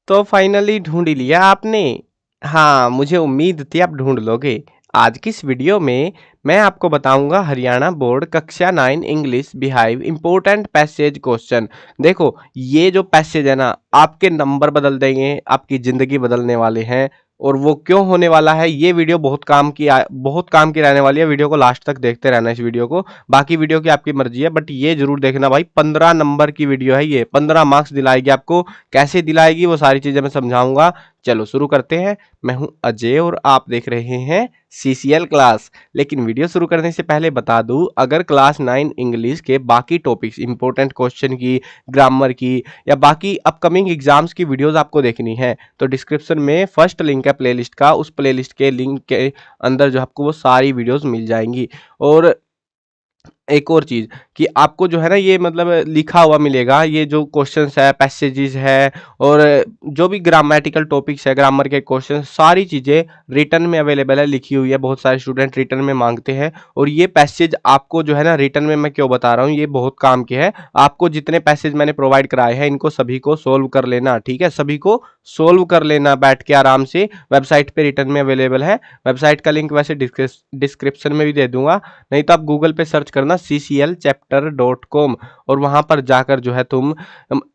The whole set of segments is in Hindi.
तो फाइनली ढूंढ ही लिया आपने। हाँ, मुझे उम्मीद थी आप ढूंढ लोगे। आज की इस वीडियो में मैं आपको बताऊंगा हरियाणा बोर्ड कक्षा 9 English beehive important passage question. देखो, ये जो पैसेज है ना, आपके नंबर बदल देंगे, आपकी जिंदगी बदलने वाले हैं। और वो क्यों होने वाला है, ये वीडियो बहुत काम की रहने वाली है। वीडियो को लास्ट तक देखते रहना इस वीडियो को। बाकी वीडियो की आपकी मर्जी है, बट ये जरूर देखना भाई, 15 नंबर की वीडियो है ये, 15 मार्क्स दिलाएगी आपको। कैसे दिलाएगी वो सारी चीजें मैं समझाऊंगा। चलो शुरू करते हैं। मैं हूं अजय और आप देख रहे हैं सीसीएल क्लास। लेकिन वीडियो शुरू करने से पहले बता दूं, अगर क्लास 9 इंग्लिश के बाकी टॉपिक्स, इंपॉर्टेंट क्वेश्चन की, ग्रामर की या बाकी अपकमिंग एग्जाम्स की वीडियोस आपको देखनी है तो डिस्क्रिप्शन में फर्स्ट लिंक है प्लेलिस्ट का, उस प्लेलिस्ट के लिंक के अंदर जो आपको वो सारी वीडियोस मिल जाएंगी। और एक और चीज कि आपको जो है ना, ये मतलब लिखा हुआ मिलेगा, ये जो क्वेश्चंस है, पैसेजेस है और जो भी ग्रामेटिकल टॉपिक्स है, ग्रामर के क्वेश्चन, सारी चीजें रिटर्न में अवेलेबल है, लिखी हुई है। बहुत सारे स्टूडेंट रिटर्न में मांगते हैं और ये पैसेज आपको जो है ना रिटर्न में, मैं क्यों बता रहा हूँ, ये बहुत काम के है। आपको जितने पैसेज मैंने प्रोवाइड कराए हैं इनको सभी को सोल्व कर लेना, ठीक है, सभी को सोल्व कर लेना बैठ के आराम से। वेबसाइट पे रिटर्न में अवेलेबल है। वेबसाइट का लिंक वैसे डिस्क्रिप्शन में भी दे दूंगा, नहीं तो आप गूगल पे सर्च करना cclchapter.com और वहां पर जाकर जो है तुम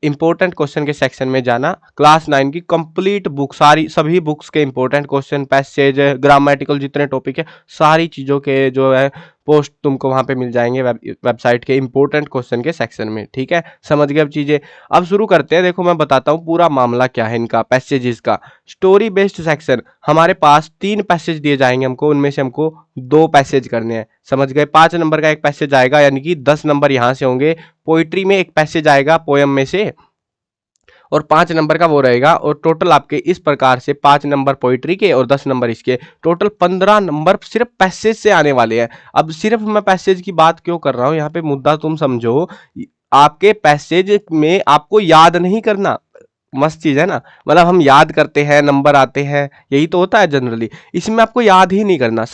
इंपॉर्टेंट क्वेश्चन के सेक्शन में जाना। क्लास 9 की कंप्लीट बुक, सारी सभी बुक्स के इंपॉर्टेंट क्वेश्चन, पैसेज, ग्रामेटिकल जितने टॉपिक है, सारी चीजों के जो है पोस्ट तुमको वहां पे मिल जाएंगे वेबसाइट के इंपॉर्टेंट क्वेश्चन के सेक्शन में। ठीक है, समझ गए अब चीजें। अब शुरू करते हैं। देखो, मैं बताता हूँ पूरा मामला क्या है इनका पैसेजेस का। स्टोरी बेस्ड सेक्शन, हमारे पास 3 पैसेज दिए जाएंगे हमको, उनमें से हमको 2 पैसेज करने हैं। समझ गए, 5 नंबर का एक पैसेज आएगा, यानी कि 10 नंबर यहां से होंगे। पोइट्री में एक पैसेज आएगा पोयम में से और 5 नंबर का वो रहेगा। और टोटल आपके इस प्रकार से 5 नंबर पोइट्री के और 10 नंबर इसके, टोटल 15 नंबर सिर्फ पैसेज से आने वाले हैं। अब सिर्फ मैं पैसेज की बात क्यों कर रहा हूं, यहाँ पे मुद्दा तुम समझो। आपके पैसेज में आपको याद नहीं करना, मस्त चीज है ना। मतलब हम याद करते हैं, नंबर आते हैं, यही तो होता है जनरली। इसमें आपको याद ही नहीं करना,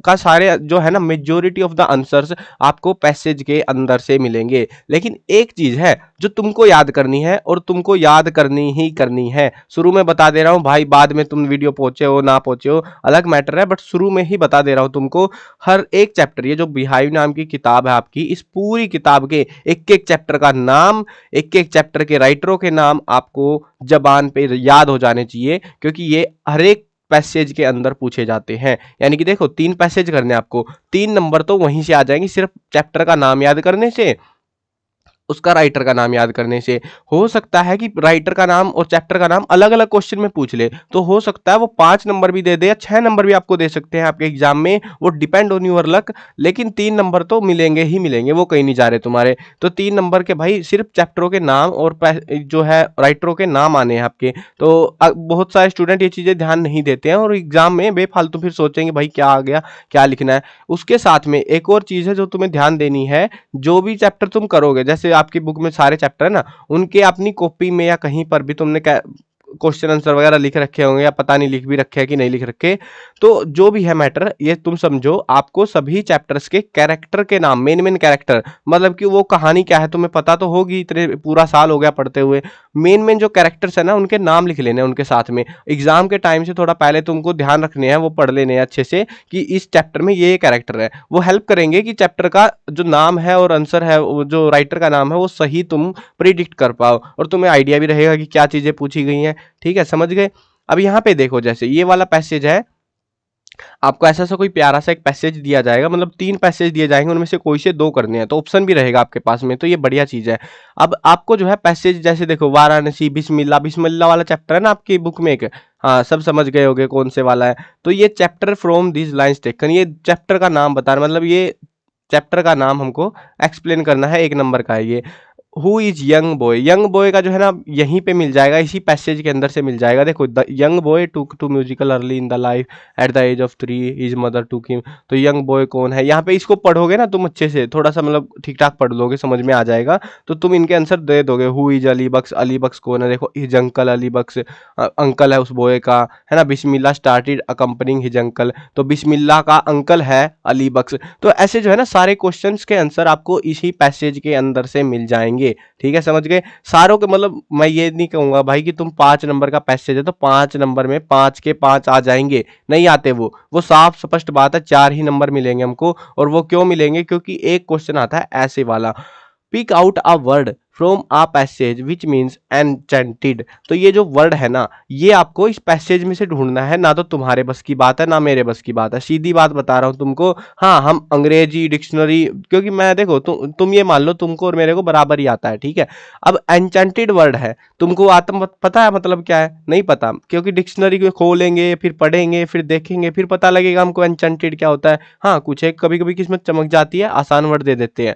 का सारे जो है ना, मेजोरिटी ऑफ द आंसर्स आपको पैसेज के अंदर से मिलेंगे। लेकिन एक चीज है जो तुमको याद करनी है और तुमको याद करनी ही करनी है। शुरू में बता दे रहा हूं भाई, बाद में तुम वीडियो पहुंचे हो ना पहुंचे हो अलग मैटर है, बट शुरू में ही बता दे रहा हूं तुमको। हर एक चैप्टर, ये जो बिहाइव नाम की किताब है आपकी, इस पूरी किताब के एक एक चैप्टर का नाम, एक एक चैप्टर के राइटरों के नाम आपको जबान पे याद हो जाने चाहिए, क्योंकि ये हर एक पैसेज के अंदर पूछे जाते हैं। यानी कि देखो, 3 पैसेज करने आपको, 3 नंबर तो वहीं से आ जाएंगे सिर्फ चैप्टर का नाम याद करने से, उसका राइटर का नाम याद करने से। हो सकता है कि राइटर का नाम और चैप्टर का नाम अलग अलग क्वेश्चन में पूछ ले, तो हो सकता है वो 5 नंबर भी दे दे या 6 नंबर भी आपको दे सकते हैं आपके एग्जाम में, वो डिपेंड ऑन यूर लक। लेकिन 3 नंबर तो मिलेंगे ही मिलेंगे, वो कहीं नहीं जा रहे तुम्हारे। तो 3 नंबर के भाई सिर्फ चैप्टरों के नाम और जो है राइटरों के नाम आने हैं आपके। तो बहुत सारे स्टूडेंट ये चीजें ध्यान नहीं देते हैं और एग्जाम में बेफालतू फिर सोचेंगे भाई क्या आ गया, क्या लिखना है। उसके साथ में एक और चीज है जो तुम्हें ध्यान देनी है। जो भी चैप्टर तुम करोगे, जैसे आपकी बुक में सारे चैप्टर है ना, उनके अपनी कॉपी में या कहीं पर भी तुमने क्वेश्चन आंसर वगैरह लिख रखे होंगे, या पता नहीं लिख भी रखे हैं कि नहीं लिख रखे। तो जो भी है मैटर, ये तुम समझो, आपको सभी चैप्टर्स के कैरेक्टर के नाम, मेन मेन कैरेक्टर, मतलब कि वो कहानी क्या है तुम्हें पता तो होगी, इतने पूरा साल हो गया पढ़ते हुए। मेन मेन जो कैरेक्टर्स है ना, उनके नाम लिख लेने उनके साथ में। एग्जाम के टाइम से थोड़ा पहले तुमको ध्यान रखने हैं, वो पढ़ लेने हैं अच्छे से कि इस चैप्टर में ये कैरेक्टर है। वो हेल्प करेंगे कि चैप्टर का जो नाम है और आंसर है, जो राइटर का नाम है, वो सही तुम प्रिडिक्ट कर पाओ और तुम्हें आइडिया भी रहेगा कि क्या चीजें पूछी गई हैं। ठीक है, समझ गए। अब यहाँ पे देखो, जैसे ये वाला पैसेज है, आपको ऐसा सा कोई प्यारा सा एक पैसेज दिया जाएगा, मतलब 3 पैसेज दिए जाएंगे, उनमें से कोई से 2 करने हैं, तो ऑप्शन भी रहेगा आपके पास में, तो ये बढ़िया चीज है। अब आपको जो है पैसेज, जैसे देखो, वाराणसी, बिस्मिल्लाह, बिस्मिल्लाह वाला चैप्टर है ना आपकी बुक में एक, हाँ सब समझ गए होगे कौन से वाला है। तो ये chapter from this lines taken, ये चैप्टर का नाम बता रहा, मतलब ये चैप्टर का नाम हमको एक्सप्लेन करना है, 1 नंबर का है ये। Who is young boy, young boy का जो है ना यहीं पे मिल जाएगा, इसी पैसेज के अंदर से मिल जाएगा। देखो, the young boy took to musical early in the life at the age of 3 his mother took him. तो यंग बॉय कौन है, यहाँ पे इसको पढ़ोगे ना तुम अच्छे से, थोड़ा सा मतलब ठीक ठाक पढ़ लोगे, समझ में आ जाएगा, तो तुम इनके आंसर दे दोगे। हु इज अली बख्श, अली बख्श कौन है, देखो हिज अंकल अली बख्श, अंकल है उस बॉय का, है ना। बिस्मिल्लाह स्टार्टेड अकम्पनिंग हिज अंकल, तो बिस्मिल्लाह का अंकल है अली बख्श। तो ऐसे जो है ना सारे क्वेश्चंस के आंसर आपको इसी पैसेज के अंदर से मिल जाएंगे। जाएंगे। ठीक है, समझ गए। सारों के मतलब मैं ये नहीं कहूंगा भाई कि तुम 5 नंबर का पैसेज है तो 5 नंबर में 5 के 5 आ जाएंगे, नहीं आते वो साफ स्पष्ट बात है, 4 ही नंबर मिलेंगे हमको। और वो क्यों मिलेंगे, क्योंकि एक क्वेश्चन आता है ऐसे वाला, pick out a word from a passage which means enchanted. तो ये जो वर्ड है ना, ये आपको इस पैसेज में से ढूंढना है, ना तो तुम्हारे बस की बात है ना मेरे बस की बात है, सीधी बात बता रहा हूं तुमको। हाँ, हम अंग्रेजी डिक्शनरी, क्योंकि मैं देखो तुम ये मान लो तुमको और मेरे को बराबर ही आता है, ठीक है। अब एनचेंटेड वर्ड है, तुमको आत्म पता है मतलब क्या है, नहीं पता, क्योंकि डिक्शनरी को खोलेंगे फिर पढ़ेंगे फिर देखेंगे फिर पता लगेगा हमको एनचेंटेड क्या होता है। हाँ, कुछ एक कभी कभी किस्मत चमक जाती है, आसान वर्ड दे देते हैं,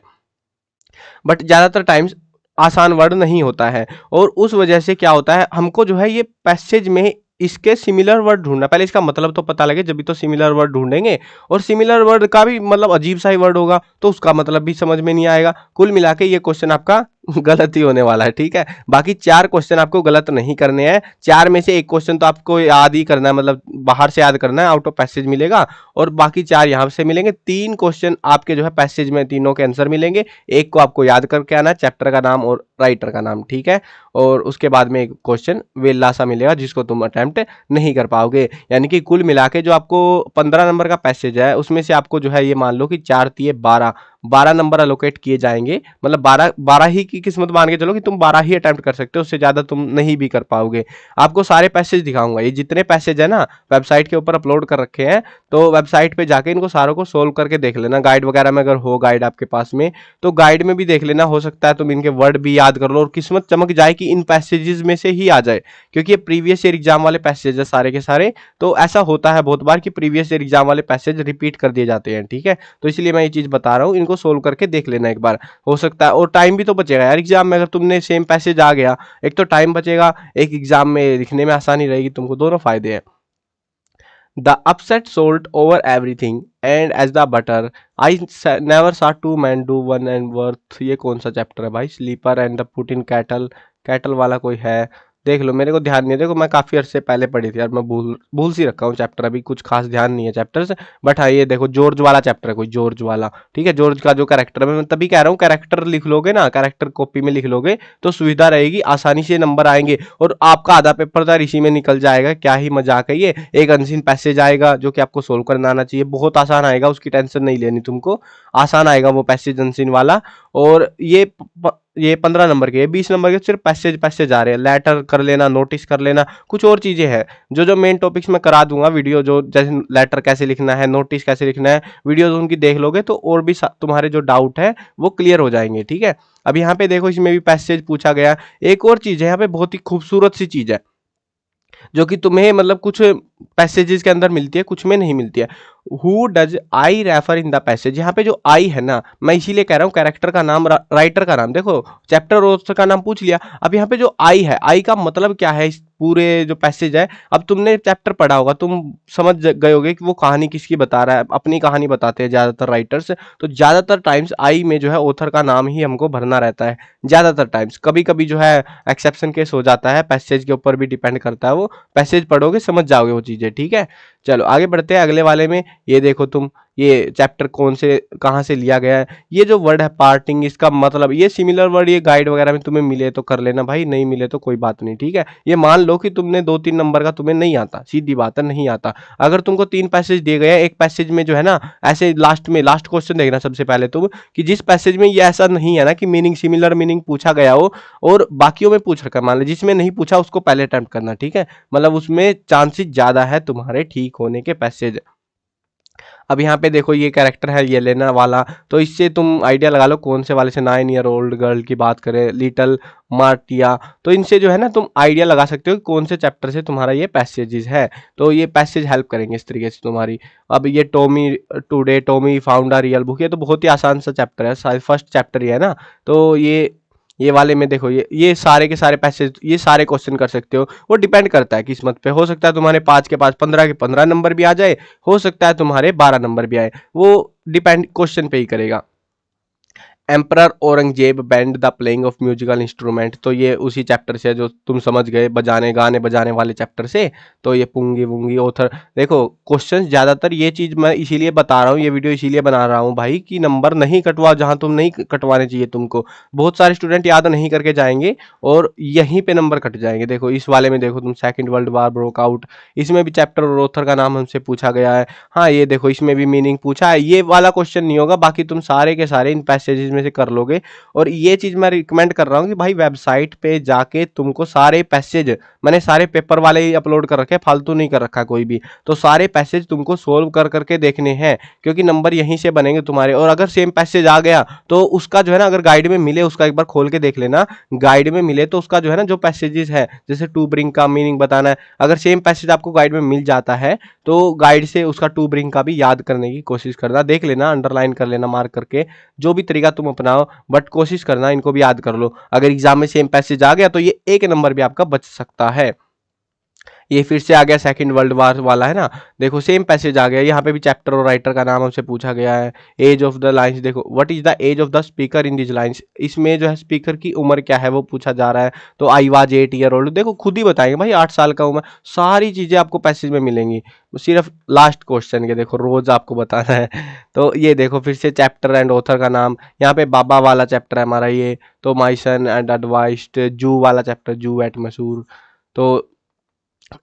बट ज्यादातर टाइम्स आसान वर्ड नहीं होता है। और उस वजह से क्या होता है, हमको जो है ये पैसेज में इसके सिमिलर वर्ड ढूंढना, पहले इसका मतलब तो पता लगे, जब भी तो सिमिलर वर्ड ढूंढेंगे। और सिमिलर वर्ड का भी मतलब अजीब सा ही वर्ड होगा तो उसका मतलब भी समझ में नहीं आएगा। कुल मिला के ये क्वेश्चन आपका गलत ही होने वाला है, ठीक है। बाकी 4 क्वेश्चन आपको गलत नहीं करने हैं, 4 में से एक क्वेश्चन तो आपको याद ही करना है, मतलब बाहर से याद करना है, आउट ऑफ पैसेज मिलेगा। और बाकी 4 यहाँ से मिलेंगे। 3 क्वेश्चन आपके जो है पैसेज में, तीनों के आंसर मिलेंगे। एक को आपको याद करके आना है, चैप्टर का नाम और राइटर का नाम, ठीक है। और उसके बाद में एक क्वेश्चन वेला सा मिलेगा जिसको तुम अटेम्प्ट नहीं कर पाओगे। यानी कि कुल मिला के जो आपको 15 नंबर का पैसेज है, उसमें से आपको जो है ये मान लो कि 4 दिए 12 नंबर अलोकेट किए जाएंगे। मतलब 12 ही की किस्मत मान के चलो कि तुम 12 ही अटेम्प्ट कर सकते हो, उससे ज्यादा तुम नहीं भी कर पाओगे। आपको सारे पैसेज दिखाऊंगा, ये जितने पैसेज है ना वेबसाइट के ऊपर अपलोड कर रखे हैं, तो वेबसाइट पे जाके इनको सारों को सोल्व करके देख लेना। गाइड वगैरह में अगर हो गाइड आपके पास में, तो गाइड में भी देख लेना, हो सकता है तुम इनके वर्ड भी याद कर लो और किस्मत चमक जाए कि इन पैसेजेस में से ही आ जाए, क्योंकि ये प्रीवियस ईयर एग्जाम वाले पैसेज है सारे के सारे। तो ऐसा होता है बहुत बार कि प्रीवियस ईयर एग्जाम वाले पैसेज रिपीट कर दिए जाते हैं, ठीक है। तो इसलिए मैं ये चीज बता रहा हूँ, इनको सोल्व करके देख लेना एक बार, हो सकता है। और टाइम भी तो बचेगा यार एग्जाम में, अगर तुमने सेम पैसेज आ गया, एक तो टाइम बचेगा, एक एग्जाम में लिखने में आसानी रहेगी तुमको, दोनों फायदे हैं। The upset salt over everything and as the butter I never saw two men do one and worth। ये कौन सा चैप्टर है भाई, sleeper and the put in cattle, cattle वाला कोई है, देख लो, मेरे को ध्यान नहीं है। देखो मैं काफी अरसे पहले पढ़ी थी यार, मैं भूल सी रखा हूँ चैप्टर, अभी कुछ खास ध्यान नहीं है चैप्टर से। बट हाँ, ये देखो जॉर्ज वाला चैप्टर है, कोई जॉर्ज वाला, ठीक है। जॉर्ज का जो कैरेक्टर है, मैं तभी कह रहा हूँ कैरेक्टर लिख लोगे ना, कैरेक्टर कॉपी में लिख लोगे तो सुविधा रहेगी, आसानी से नंबर आएंगे। और आपका आधा पेपर तो इसी में निकल जाएगा, क्या ही मजाक है ये। एक अनसीन पैसेज आएगा जो कि आपको सोल्व करना आना चाहिए, बहुत आसान आएगा, उसकी टेंशन नहीं लेनी तुमको, आसान आएगा वो पैसेज अनसीन वाला। और ये 15 नंबर के, 20 नंबर के सिर्फ पैसेज आ रहे हैं, लेटर कर लेना, नोटिस कर लेना, कुछ और चीजें हैं जो मेन टॉपिक्स में करा दूंगा वीडियो, जो जैसे लेटर कैसे लिखना है, नोटिस कैसे लिखना है, वीडियोज उनकी देख लोगे तो और भी तुम्हारे जो डाउट है वो क्लियर हो जाएंगे, ठीक है। अब यहाँ पे देखो, इसमें भी पैसेज पूछा गया। एक और चीज है यहाँ पे, बहुत ही खूबसूरत सी चीज है, जो कि तुम्हें मतलब कुछ पैसेजेस के अंदर मिलती है, कुछ में नहीं मिलती है। Who does I refer in the passage, यहाँ पे जो आई है ना, मैं इसीलिए कह रहा हूँ कैरेक्टर का नाम, राइटर का नाम, देखो चैप्टर ऑथर का नाम पूछ लिया। अब यहाँ पे जो आई है, आई का मतलब क्या है इस पूरे जो पैसेज है। अब तुमने चैप्टर पढ़ा होगा, तुम समझ गए होगे कि वो कहानी किसकी बता रहा है, अपनी कहानी बताते हैं ज्यादातर राइटर्स। तो ज्यादातर टाइम्स आई में जो है ऑथर का नाम ही हमको भरना रहता है ज्यादातर टाइम्स। कभी कभी जो है एक्सेप्शन केस हो जाता है, पैसेज के ऊपर भी डिपेंड करता है, वो पैसेज पढ़ोगे समझ जाओगे वो चीजें, ठीक है। चलो आगे बढ़ते हैं अगले वाले में। ये देखो तुम, ये चैप्टर कौन से कहाँ से लिया गया है। ये जो वर्ड है पार्टिंग, इसका मतलब, ये सिमिलर वर्ड ये गाइड वगैरह में तुम्हें मिले तो कर लेना भाई, नहीं मिले तो कोई बात नहीं, ठीक है। ये मान लो कि तुमने 2-3 नंबर का तुम्हें नहीं आता, सीधी बात है नहीं आता। अगर तुमको 3 पैसेज दिए गए हैं, एक पैसेज में जो है ना, ऐसे लास्ट क्वेश्चन देखना सबसे पहले तुम, कि जिस पैसेज में ये ऐसा नहीं है ना कि मीनिंग सिमिलर मीनिंग पूछा गया हो और बाकियों में पूछ रखा, मान लो जिसमें नहीं पूछा उसको पहले अटेम्प्ट करना, ठीक है। मतलब उसमें चांसेस ज्यादा है तुम्हारे ठीक होने के पैसेज। अब यहाँ पे देखो ये कैरेक्टर है येलेना वाला, तो इससे तुम आइडिया लगा लो कौन से वाले से। 9 ईयर ओल्ड गर्ल की बात करें, लिटिल मार्टिया, तो इनसे जो है ना तुम आइडिया लगा सकते हो कि कौन से चैप्टर से तुम्हारा ये पैसेजेस है। तो ये पैसेज हेल्प करेंगे इस तरीके से तुम्हारी। अब ये Tommy today Tommy found a real book, ये तो बहुत ही आसान सा चैप्टर है, फर्स्ट चैप्टर ही है ना। तो ये वाले में देखो, ये सारे के सारे पैसेज, ये सारे क्वेश्चन कर सकते हो। वो डिपेंड करता है किस्मत पे, हो सकता है तुम्हारे 5 के 5 15 के 15 नंबर भी आ जाए, हो सकता है तुम्हारे 12 नंबर भी आए, वो डिपेंड क्वेश्चन पे ही करेगा। Emperor Aurangzeb band the playing of musical instrument, तो ये उसी चैप्टर से जो तुम समझ गए बजाने गाने बजाने वाले चैप्टर से। तो ये पुंगी वुंगी ऑथर, देखो क्वेश्चन ज़्यादातर ये चीज़ मैं इसीलिए बता रहा हूँ, ये वीडियो इसीलिए बना रहा हूँ भाई कि नंबर नहीं कटवा जहाँ तुम नहीं कटवाने चाहिए तुमको। बहुत सारे स्टूडेंट याद नहीं करके जाएंगे और यहीं पे नंबर कट जाएंगे। देखो इस वाले में देखो तुम, second world war broke out, इसमें भी चैप्टर और ऑथर का नाम हमसे पूछा गया है। हाँ ये देखो इसमें भी मीनिंग पूछा है, ये वाला क्वेश्चन नहीं होगा, बाकी तुम सारे के सारे इन पैसेजेस में से कर लोगे। और ये चीज मैं रिकमेंड कर रहा हूँ कि भाई वेबसाइट पे जाके तुमको सारे पैसेज, मैंने सारे पेपर वाले ही अपलोड कर रखे, फालतू नहीं कर रखा कोई भी, तो सारे पैसेज तुमको सोल्व कर करके देखने हैं, क्योंकि नंबर यहीं से बनेंगे तुम्हारे। और अगर सेम पैसेज आ गया तो उसका जो है ना, अगर गाइड में मिले उसका एक बार खोल के देख लेना, गाइड में मिले तो उसका जो है ना, जो पैसेजेस है जैसे टू ब्रिंग का मीनिंग बताना है, अगर सेम पैसेज आपको गाइड में मिल जाता है तो गाइड से उसका टू ब्रिंग का भी याद करने की कोशिश करना, देख लेना, अंडरलाइन कर लेना मार्क करके, जो भी तरीका तुम अपनाओ, बट कोशिश करना इनको भी याद कर लो। अगर एग्जाम में सेम पैसेज आ गया तो ये एक नंबर भी आपका बच सकता है। ये फिर से आ गया सेकंड वर्ल्ड वार वाला है ना, देखो सेम पैसेज आ गया, यहाँ पे भी चैप्टर और राइटर का नाम हमसे पूछा गया है। एज ऑफ द लाइन्स, देखो what is the age of the speaker in this lines, इसमें जो है स्पीकर की उम्र क्या है वो पूछा जा रहा है। तो आई वाज 8 ईयर ओल्ड, देखो खुद ही बताएंगे भाई 8 साल का उम्र, सारी चीजें आपको पैसेज में मिलेंगी, सिर्फ लास्ट क्वेश्चन के देखो रोज आपको बताना है। तो ये देखो फिर से चैप्टर एंड ऑथर का नाम, यहाँ पे बाबा वाला चैप्टर है हमारा ये, तो माई सन एंड एडवाइस्ड, जू वाला चैप्टर, जू एट मैसूर। तो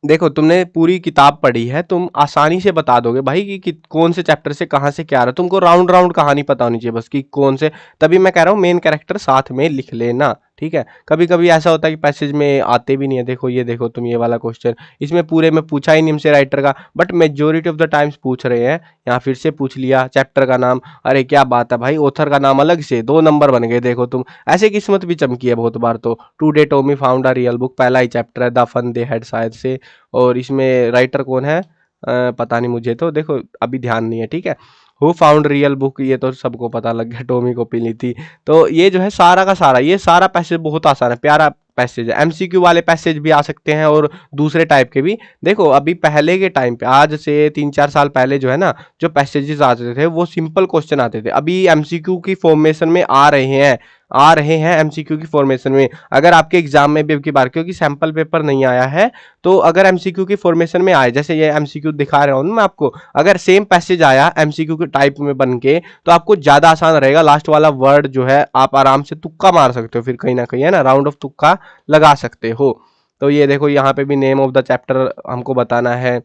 देखो तुमने पूरी किताब पढ़ी है, तुम आसानी से बता दोगे भाई कि कौन से चैप्टर से कहाँ से क्या आ रहा है, तुमको राउंड राउंड कहानी पता होनी चाहिए बस कि कौन से, तभी मैं कह रहा हूँ मेन कैरेक्टर साथ में लिख लेना, ठीक है। कभी कभी ऐसा होता है कि पैसेज में आते भी नहीं है, देखो ये देखो तुम ये वाला क्वेश्चन, इसमें पूरे में पूछा ही नहीं हमसे राइटर का, but majority of the times पूछ रहे हैं, यहाँ फिर से पूछ लिया चैप्टर का नाम, अरे क्या बात है भाई, ऑथर का नाम अलग से 2 नंबर बन गए, देखो तुम ऐसे किस्मत भी चमकी है बहुत बार। तो today Tommy found a real book, पहला ही चैप्टर है, द फन दे हैड शायद से, और इसमें राइटर कौन है पता नहीं मुझे, तो देखो अभी ध्यान नहीं है, ठीक है। हु फाउंड रियल बुक, ये तो सबको पता लग गया, टॉमी को पी ली थी। तो ये जो है सारा का सारा, ये सारा पैसेज बहुत आसान है, प्यारा पैसेज है। एमसीक्यू वाले पैसेज भी आ सकते हैं और दूसरे टाइप के भी। देखो अभी पहले के टाइम पे, आज से 3-4 साल पहले जो है ना, जो पैसेजेस आते थे वो सिंपल क्वेश्चन आते थे, अभी एमसीक्यू की फॉर्मेशन में आ रहे हैं एमसीक्यू की फॉर्मेशन में। अगर आपके एग्जाम में भी अब की बार, क्योंकि सैंपल पेपर नहीं आया है, तो अगर एमसीक्यू की फॉर्मेशन में आए, जैसे ये एमसीक्यू दिखा रहा हूं मैं आपको, अगर सेम पैसेज आया एमसीक्यू के टाइप में बन के, तो आपको ज्यादा आसान रहेगा। लास्ट वाला वर्ड जो है आप आराम से तुक्का मार सकते हो, फिर कहीं ना कहीं है ना, राउंड ऑफ तुक्का लगा सकते हो। तो ये देखो यहाँ पे भी नेम ऑफ द चैप्टर हमको बताना है,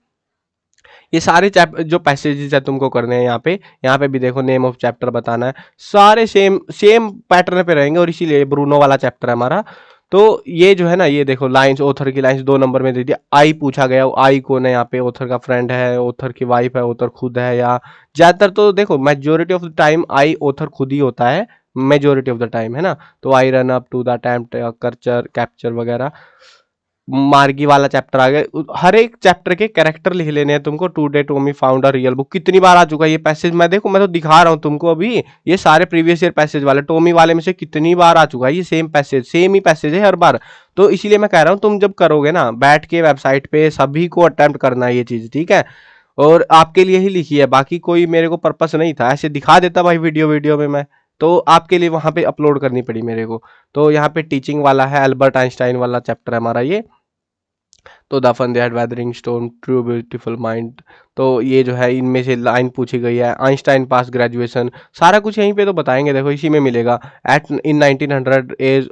ये सारे जो पैसेजेस है तुमको करने हैं यहाँ पे भी देखो नेम ऑफ चैप्टर बताना है, सारे सेम सेम पैटर्न पे रहेंगे, और इसीलिए ब्रूनो वाला चैप्टर है हमारा। तो ये जो है ना, ये देखो लाइंस, ऑथर की लाइंस 2 नंबर में दे दिया। आई पूछा गया, आई कौन है यहाँ पे, ऑथर का फ्रेंड है, ऑथर की वाइफ है, ऑथर खुद है, या ज्यादातर तो देखो majority of the time I author खुद ही होता है, मेजोरिटी ऑफ द टाइम है ना। तो I run up to the attempt capture capture वगैरह। मार्गी वाला चैप्टर आ गया, हर एक चैप्टर के कैरेक्टर लिख लेने हैं तुमको। Today Tommy found a real book, कितनी बार आ चुका है ये पैसेज, मैं देखो मैं तो दिखा रहा हूँ तुमको अभी, ये सारे प्रीवियस ईयर पैसेज वाले, टॉमी वाले में से कितनी बार आ चुका है ये सेम पैसेज, सेम ही पैसेज है हर बार। तो इसीलिए मैं कह रहा हूँ तुम जब करोगे ना, बैठ के वेबसाइट पे सभी को अटेम्प्ट करना है ये चीज, ठीक है। और आपके लिए ही लिखी है, बाकी कोई मेरे को पर्पस नहीं था, ऐसे दिखा देता भाई वीडियो वीडियो में मैं, तो आपके लिए वहां पे अपलोड करनी पड़ी मेरे को। तो यहाँ पे टीचिंग वाला है, अल्बर्ट आइंस्टाइन वाला चैप्टर है हमारा ये। तो the fun they had weathering stone true beautiful mind, तो ये जो है इनमें से लाइन पूछी गई है। आइंस्टाइन पास ग्रेजुएशन, सारा कुछ यहीं पे तो बताएंगे, देखो इसी में मिलेगा। एट इन 1900 एज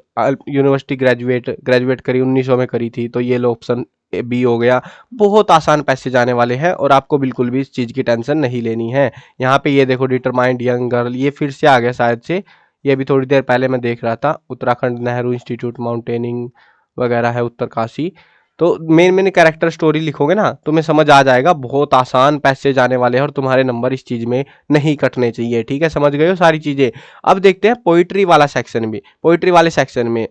यूनिवर्सिटी ग्रेजुएट करी, 1900 में करी थी, तो ये लो ऑप्शन बी हो गया। बहुत आसान पैसे जाने वाले हैं और आपको बिल्कुल भी इस चीज़ की टेंशन नहीं लेनी है। यहाँ पे ये देखो डिटरमाइंड यंग गर्ल, ये फिर से आ गया शायद से, ये भी थोड़ी देर पहले मैं देख रहा था। उत्तराखंड नेहरू इंस्टीट्यूट माउंटेनिंग वगैरह है, उत्तरकाशी। तो मेन मेन कैरेक्टर स्टोरी लिखोगे ना, तुम्हें समझ आ जाएगा, बहुत आसान पैसेज आने वाले हैं और तुम्हारे नंबर इस चीज में नहीं कटने चाहिए, ठीक है। समझ गए हो सारी चीजें। अब देखते हैं पोइट्री वाला सेक्शन भी। पोइट्री वाले सेक्शन में,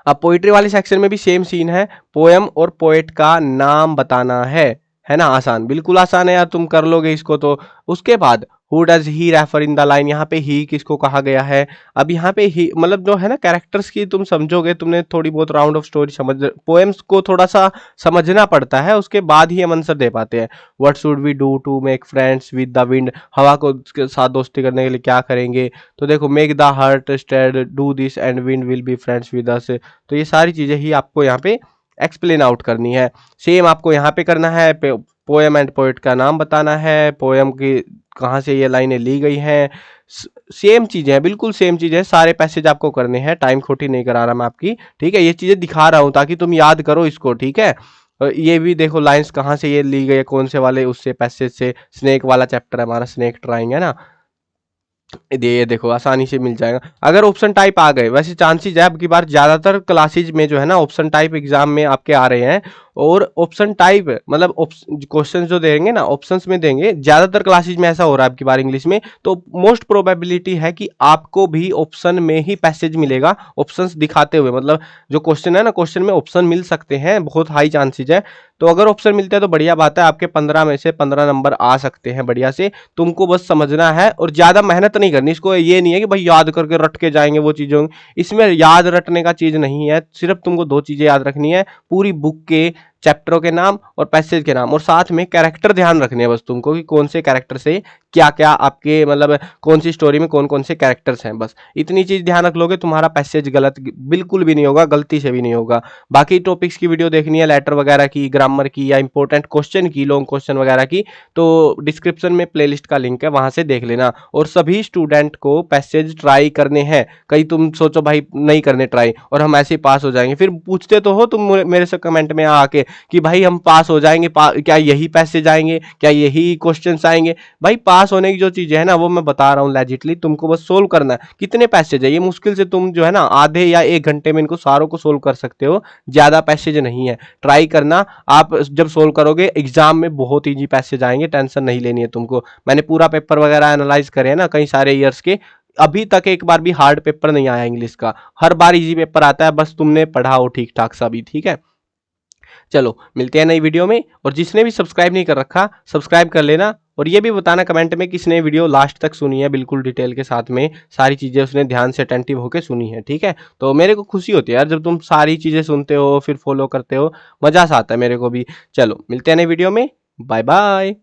अब पोइट्री वाले सेक्शन में भी सेम सीन है, पोएम और पोएट का नाम बताना है है ना आसान, बिल्कुल आसान है यार, तुम कर लोगे इसको तो। उसके बाद who does he refer in the line, यहाँ पे ही किसको कहा गया है। अब यहाँ पे ही मतलब जो है ना कैरेक्टर्स की तुम समझोगे, तुमने थोड़ी बहुत राउंड ऑफ स्टोरी समझ, पोएम्स को थोड़ा सा समझना पड़ता है, उसके बाद ही हम आंसर दे पाते हैं। What should we do to make friends with the wind, हवा को के साथ दोस्ती करने के लिए क्या करेंगे। तो देखो make the heart stead, do this and wind will be friends with us. तो ये सारी चीजें ही आपको यहाँ पे एक्सप्लेन आउट करनी है। सेम आपको यहाँ पे करना है, पोएम एंड पोएट का नाम बताना है, पोएम की कहाँ से ये लाइनें ली गई हैं। सेम चीजें हैं, बिल्कुल सेम चीजें हैं, सारे पैसेज आपको करने हैं, टाइम खोटी नहीं करा रहा मैं आपकी, ठीक है। ये चीजें दिखा रहा हूँ ताकि तुम याद करो इसको, ठीक है। ये भी देखो लाइंस कहाँ से ये ली गई है, कौन से वाले उससे पैसेज से, स्नेक वाला चैप्टर है हमारा, स्नेक ट्राइंग है ना। ये देखो आसानी से मिल जाएगा। अगर ऑप्शन टाइप आ गए, वैसे चांसेस है अब की बार ज्यादातर क्लासेज में जो है ना ऑप्शन टाइप एग्जाम में आपके आ रहे हैं, और ऑप्शन टाइप मतलब क्वेश्चन जो देंगे ना ऑप्शंस में देंगे, ज्यादातर क्लासेज में ऐसा हो रहा है अब की बार इंग्लिश में। तो मोस्ट प्रोबेबिलिटी है कि आपको भी ऑप्शन में ही पैसेज मिलेगा, ऑप्शंस दिखाते हुए, मतलब जो क्वेश्चन है ना क्वेश्चन में ऑप्शन मिल सकते हैं, बहुत हाई चांसेज है। तो अगर ऑप्शन मिलते हैं तो बढ़िया बात है, आपके 15 में से 15 नंबर आ सकते हैं बढ़िया से। तुमको बस समझना है और ज्यादा मेहनत नहीं करनी, इसको ये नहीं है कि भाई याद करके रट के जाएंगे वो चीजों, इसमें याद रटने का चीज नहीं है। सिर्फ तुमको दो चीजें याद रखनी है, पूरी बुक के चैप्टरों के नाम और पैसेज के नाम, और साथ में कैरेक्टर ध्यान रखने हैं बस तुमको कि कौन से कैरेक्टर से क्या क्या आपके मतलब कौन सी स्टोरी में कौन कौन से कैरेक्टर्स हैं, बस इतनी चीज ध्यान रख लोगे, तुम्हारा पैसेज गलत बिल्कुल भी नहीं होगा, गलती से भी नहीं होगा। बाकी टॉपिक्स की वीडियो देखनी है, लेटर वगैरह की, ग्रामर की, या इंपॉर्टेंट क्वेश्चन की, लॉन्ग क्वेश्चन वगैरह की, तो डिस्क्रिप्शन में प्लेलिस्ट का लिंक है, वहां से देख लेना। और सभी स्टूडेंट को पैसेज ट्राई करने हैं। कहीं तुम सोचो भाई नहीं करने ट्राई और हम ऐसे ही पास हो जाएंगे, फिर पूछते तो हो तुम मेरे से कमेंट में आके कि भाई हम पास हो जाएंगे, क्या यही पैसेज आएंगे, क्या यही क्वेश्चंस आएंगे। भाई पास होने की जो चीजें है ना वो मैं बता रहा हूँ लेजिटली, तुमको बस सोल्व करना है। कितने पैसेज है ये, मुश्किल से तुम जो है ना आधे या 1 घंटे में इनको सारों को सोल्व कर सकते हो, ज्यादा पैसेज नहीं है। ट्राई करना, आप जब सोल्व करोगे एग्जाम में बहुत ईजी पैसेज आएंगे, टेंशन नहीं लेनी है तुमको। मैंने पूरा पेपर वगैरह एनालाइज करे हैं ना कई सारे ईयर्स के, अभी तक एक बार भी हार्ड पेपर नहीं आया इंग्लिश का, हर बार इजी पेपर आता है, बस तुमने पढ़ा हो ठीक ठाक सा भी, ठीक है। चलो मिलते हैं नई वीडियो में, और जिसने भी सब्सक्राइब नहीं कर रखा सब्सक्राइब कर लेना, और ये भी बताना कमेंट में किसने वीडियो लास्ट तक सुनी है, बिल्कुल डिटेल के साथ में सारी चीजें उसने ध्यान से अटेंटिव होकर सुनी है, ठीक है। तो मेरे को खुशी होती है यार जब तुम सारी चीजें सुनते हो फिर फॉलो करते हो, मजा सा आता है मेरे को भी। चलो मिलते हैं नई वीडियो में, बाय बाय।